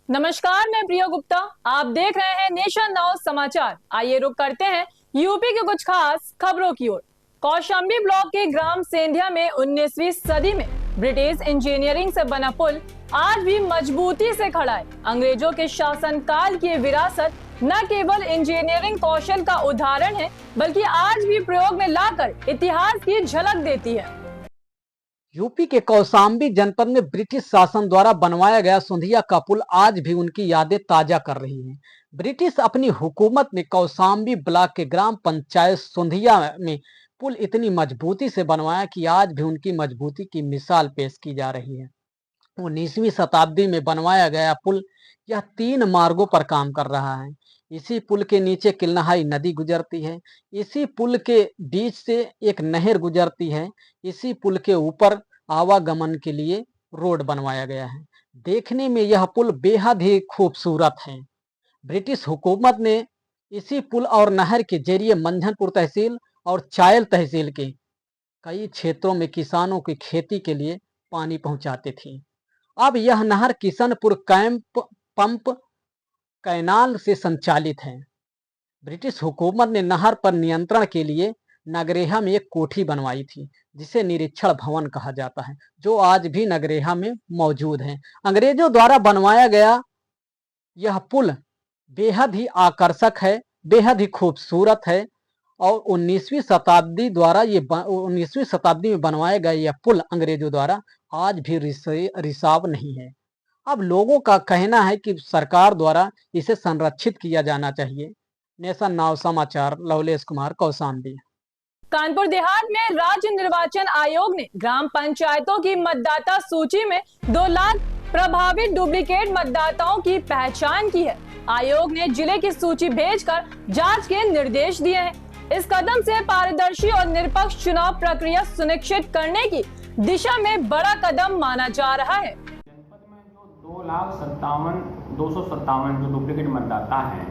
नमस्कार, मैं प्रिया गुप्ता। आप देख रहे हैं नेशन नाउ समाचार। आइए रुक करते हैं यूपी के कुछ खास खबरों की ओर। कौशाम्बी ब्लॉक के ग्राम सेंधिया में 19वीं सदी में ब्रिटिश इंजीनियरिंग से बना पुल आज भी मजबूती से खड़ा है। अंग्रेजों के शासनकाल की विरासत न केवल इंजीनियरिंग कौशल का उदाहरण है, बल्कि आज भी प्रयोग में लाकर इतिहास की झलक देती है। यूपी के कौशाम्बी जनपद में ब्रिटिश शासन द्वारा बनवाया गया सुंधिया का पुल आज भी उनकी यादें ताजा कर रही हैं। ब्रिटिश अपनी हुकूमत में कौशाम्बी ब्लॉक के ग्राम पंचायत सुंधिया में पुल इतनी मजबूती से बनवाया कि आज भी उनकी मजबूती की मिसाल पेश की जा रही है। 19वीं शताब्दी में बनवाया गया पुल यह 3 मार्गों पर काम कर रहा है। इसी पुल के नीचे किलनहाई नदी गुजरती है। इसी पुल के बीच से एक नहर गुजरती है। इसी पुल के ऊपर आवागमन के लिए रोड बनवाया गया है। देखने में यह पुल बेहद ही खूबसूरत है। ब्रिटिश हुकूमत ने इसी पुल और नहर के जरिए मंझनपुर तहसील और चायल तहसील के कई क्षेत्रों में किसानों की खेती के लिए पानी पहुंचाते थे। अब यह नहर किशनपुर कैंप पंप कैनाल से संचालित है। ब्रिटिश हुकूमत ने नहर पर नियंत्रण के लिए नगरेहा में एक कोठी बनवाई थी, जिसे निरीक्षण भवन कहा जाता है, जो आज भी नगरेहा में मौजूद है। अंग्रेजों द्वारा बनवाया गया यह पुल बेहद ही आकर्षक है, बेहद ही खूबसूरत है और 19वीं शताब्दी में बनवाया गया यह पुल अंग्रेजों द्वारा आज भी रिसाव नहीं है। अब लोगों का कहना है कि सरकार द्वारा इसे संरक्षित किया जाना चाहिए। नेशन नाउ समाचार, लवलेश कुमार, कौशाम्बी। कानपुर देहात में राज्य निर्वाचन आयोग ने ग्राम पंचायतों की मतदाता सूची में 2 लाख प्रभावित डुप्लीकेट मतदाताओं की पहचान की है। आयोग ने जिले की सूची भेजकर जांच के निर्देश दिए हैं। इस कदम से पारदर्शी और निष्पक्ष चुनाव प्रक्रिया सुनिश्चित करने की दिशा में बड़ा कदम माना जा रहा है। जनपद में जो 2,57,257 जो डुप्लीकेट मतदाता हैं,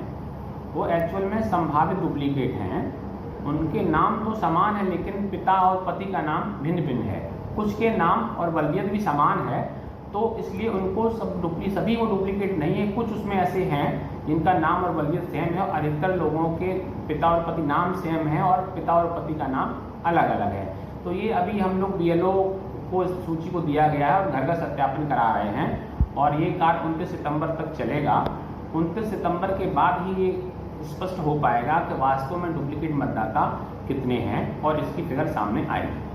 वो एक्चुअल में संभावित डुप्लीकेट हैं। उनके नाम तो समान है, लेकिन पिता और पति का नाम भिन्न भिन्न है। कुछ के नाम और वल्दियत भी समान है, तो इसलिए उनको सभी वो डुप्लीकेट नहीं है। कुछ उसमें ऐसे हैं जिनका नाम और वल्दियत सेम है, और अधिकतर लोगों के पिता और पति नाम सेम है और पिता और पति का नाम अलग अलग है। तो ये अभी हम लोग BLO को इस सूची को दिया गया है और घर का सत्यापन करा रहे हैं, और ये कार्य 29 सितंबर तक चलेगा। 29 सितंबर के बाद ही ये स्पष्ट हो पाएगा कि वास्तव में डुप्लीकेट मतदाता कितने हैं और इसकी फिगर सामने आएगी।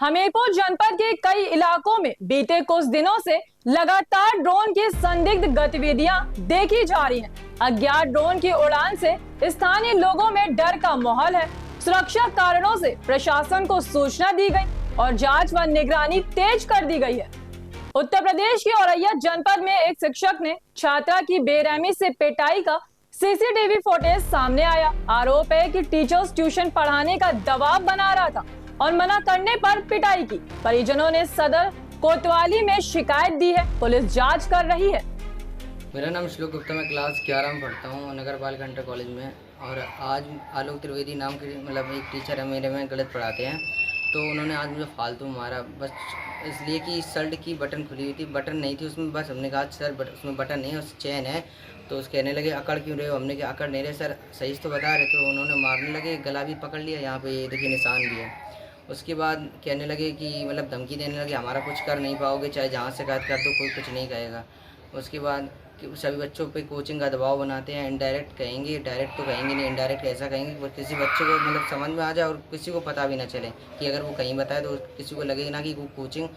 हमीरपुर जनपद के कई इलाकों में बीते कुछ दिनों से लगातार ड्रोन की संदिग्ध गतिविधियां देखी जा रही हैं। अज्ञात ड्रोन की उड़ान से स्थानीय लोगों में डर का माहौल है। सुरक्षा कारणों से प्रशासन को सूचना दी गई और जांच व निगरानी तेज कर दी गई है। उत्तर प्रदेश के औरैया जनपद में एक शिक्षक ने छात्रा की बेरहमी से पिटाई का CCTV फुटेज सामने आया। आरोप है कि टीचर्स ट्यूशन पढ़ाने का दबाव बना रहा था और मना करने पर पिटाई की। परिजनों ने सदर कोतवाली में शिकायत दी है। पुलिस जांच कर रही है। मेरा नाम श्लोक गुप्ता, मैं क्लास 11 में पढ़ता हूँ नगर पालिक इंटर कॉलेज में। और आज आलोक त्रिवेदी नाम के एक टीचर है मेरे में, गलत पढ़ाते हैं। तो उन्होंने आज मुझे फालतू मारा, बस इसलिए कि शर्ट की बटन खुली हुई थी, बटन नहीं थी उसमें। बस हमने कहा सर उसमें बटन नहीं है, उस चैन है। तो उस कहने लगे अकड़ क्यों रहे हो? हमने कहा अकड़ नहीं रहे सर, सही तो बता रहे। तो उन्होंने मारने लगे, गला भी पकड़ लिया, यहाँ पे ये देखिए निशान भी है। उसके बाद कहने लगे कि धमकी देने लगे, हमारा कुछ कर नहीं पाओगे, चाहे जहाँ शिकायत कर दो, कोई कुछ नहीं कहेगा। उसके बाद कि सभी बच्चों पे कोचिंग का दबाव बनाते हैं। इनडायरेक्ट कहेंगे, डायरेक्ट तो कहेंगे नहीं, इनडायरेक्ट ऐसा कहेंगे कि किसी बच्चे को समझ में आ जाए और किसी को पता भी ना चले कि अगर वो कहीं बताए तो किसी को लगे ना कि वो कोचिंग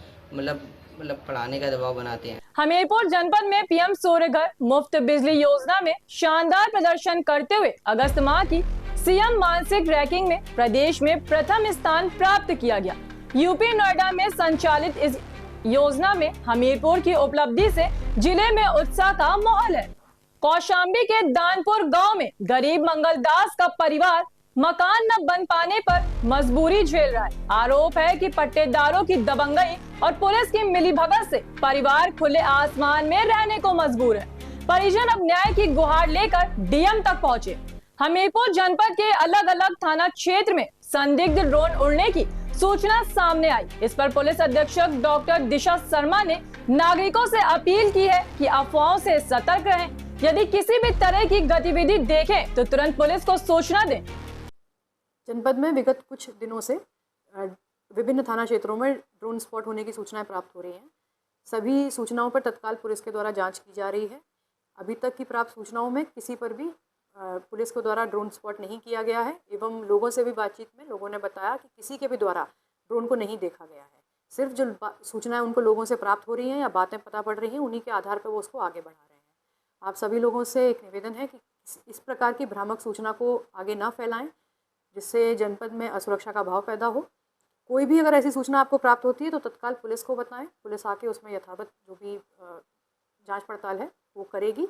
पढ़ाने का दबाव बनाते हैं। हमीरपुर जनपद में PM सूर्य घर मुफ्त बिजली योजना में शानदार प्रदर्शन करते हुए अगस्त माह की CM मानसिक रैंकिंग में प्रदेश में प्रथम स्थान प्राप्त किया गया। यूपी नोएडा में संचालित इस योजना में हमीरपुर की उपलब्धि से जिले में उत्साह का माहौल है। कौशाम्बी के दानपुर गांव में गरीब मंगलदास का परिवार मकान न बन पाने पर मजबूरी झेल रहा है। आरोप है कि पट्टेदारों की दबंगई और पुलिस की मिलीभगत से परिवार खुले आसमान में रहने को मजबूर है। परिजन अब न्याय की गुहार लेकर DM तक पहुंचे। हमीरपुर जनपद के अलग अलग थाना क्षेत्र में संदिग्ध ड्रोन उड़ने की सूचना सामने आई। इस पर पुलिस अधीक्षक डॉक्टर दिशा शर्मा ने नागरिकों से अपील की है कि अफवाहों से सतर्क रहें। यदि किसी भी तरह की गतिविधि देखें तो तुरंत पुलिस को सूचना दें। जनपद में विगत कुछ दिनों से विभिन्न थाना क्षेत्रों में ड्रोन स्पॉट होने की सूचनाएं प्राप्त हो रही हैं। सभी सूचनाओं पर तत्काल पुलिस के द्वारा जांच की जा रही है। अभी तक की प्राप्त सूचनाओं में किसी पर भी पुलिस के द्वारा ड्रोन स्पॉट नहीं किया गया है एवं लोगों से भी बातचीत में लोगों ने बताया कि किसी के भी द्वारा ड्रोन को नहीं देखा गया है। सिर्फ जो सूचनाएं उनको लोगों से प्राप्त हो रही हैं या बातें पता पड़ रही हैं, उन्हीं के आधार पर वो उसको आगे बढ़ा रहे हैं। आप सभी लोगों से एक निवेदन है कि इस प्रकार की भ्रामक सूचना को आगे ना फैलाएं, जिससे जनपद में असुरक्षा का भाव पैदा हो। कोई भी अगर ऐसी सूचना आपको प्राप्त होती है तो तत्काल पुलिस को बताएं। पुलिस आके उसमें यथावत जो भी जांच पड़ताल है वो करेगी।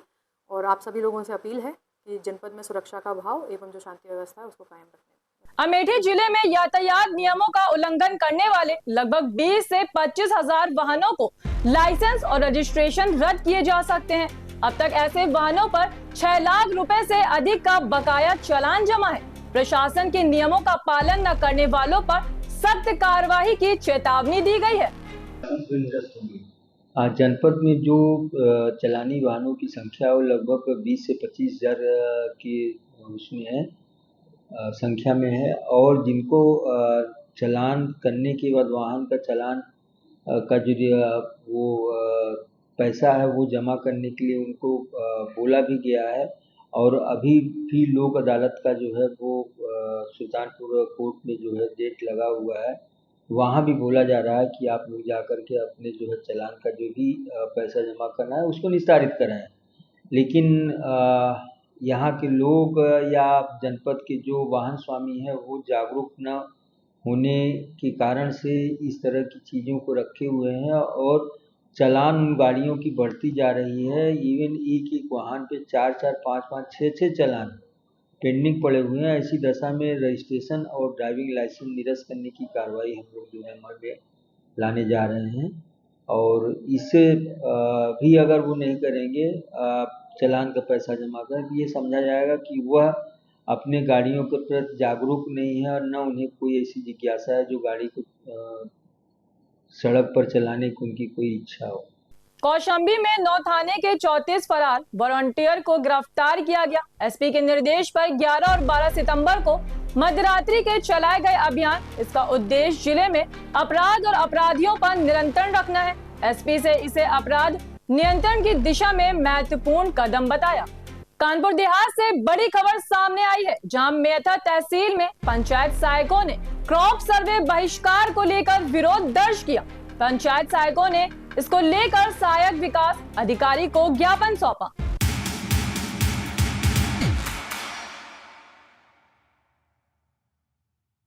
और आप सभी लोगों से अपील है कि जनपद में सुरक्षा का भाव एवं जो शांति व्यवस्था है उसको कायम रखें। अमेठी जिले में यातायात नियमों का उल्लंघन करने वाले लगभग 20 से 25 हजार वाहनों को लाइसेंस और रजिस्ट्रेशन रद्द किए जा सकते हैं। अब तक ऐसे वाहनों पर 6 लाख रुपए से अधिक का बकाया चालान जमा है। प्रशासन के नियमों का पालन न करने वालों पर सख्त कार्रवाई की चेतावनी दी गई है। जनपद में जो चलानी वाहनों की संख्या वो लगभग 20 से 25 हजार की उसमें है, संख्या में है। और जिनको चालान करने के बाद वाहन का चालान का जो वो पैसा है वो जमा करने के लिए उनको बोला भी गया है। और अभी भी लोक अदालत का जो है वो सुल्तानपुर कोर्ट में जो है डेट लगा हुआ है, वहाँ भी बोला जा रहा है कि आप लोग जा कर के अपने जो है चालान का जो भी पैसा जमा करना है उसको निस्तारित कराएं। लेकिन यहाँ के लोग या जनपद के जो वाहन स्वामी हैं वो जागरूक न होने के कारण से इस तरह की चीज़ों को रखे हुए हैं और चालान उन गाड़ियों की बढ़ती जा रही है। इवन एक वाहन पे 4-4, 5-5, 6-6 चालान पेंडिंग पड़े हुए हैं। ऐसी दशा में रजिस्ट्रेशन और ड्राइविंग लाइसेंस निरस्त करने की कार्रवाई हम लोग जो है अमल में लाने जा रहे हैं। और इससे भी अगर वो नहीं करेंगे चालान का पैसा जमा कर, ये समझा जाएगा कि वह अपने गाड़ियों के प्रति जागरूक नहीं है और न उन्हें कोई ऐसी जिज्ञासा है जो गाड़ी को सड़क पर चलाने की उनकी कोई इच्छा हो। कौशाम्बी में 9 थाने के 34 फरार वॉलंटियर को गिरफ्तार किया गया। एसपी के निर्देश पर 11 और 12 सितंबर को मध्यरात्रि के चलाए गए अभियान, इसका उद्देश्य जिले में अपराध और अपराधियों पर नियंत्रण रखना है। एसपी से इसे अपराध नियंत्रण की दिशा में महत्वपूर्ण कदम बताया। कानपुर देहात से बड़ी खबर सामने आई है, जहां मेथा तहसील में पंचायत सहायकों ने क्रॉप सर्वे बहिष्कार को लेकर विरोध दर्ज किया। पंचायत सहायकों ने इसको लेकर सहायक विकास अधिकारी को ज्ञापन सौंपा।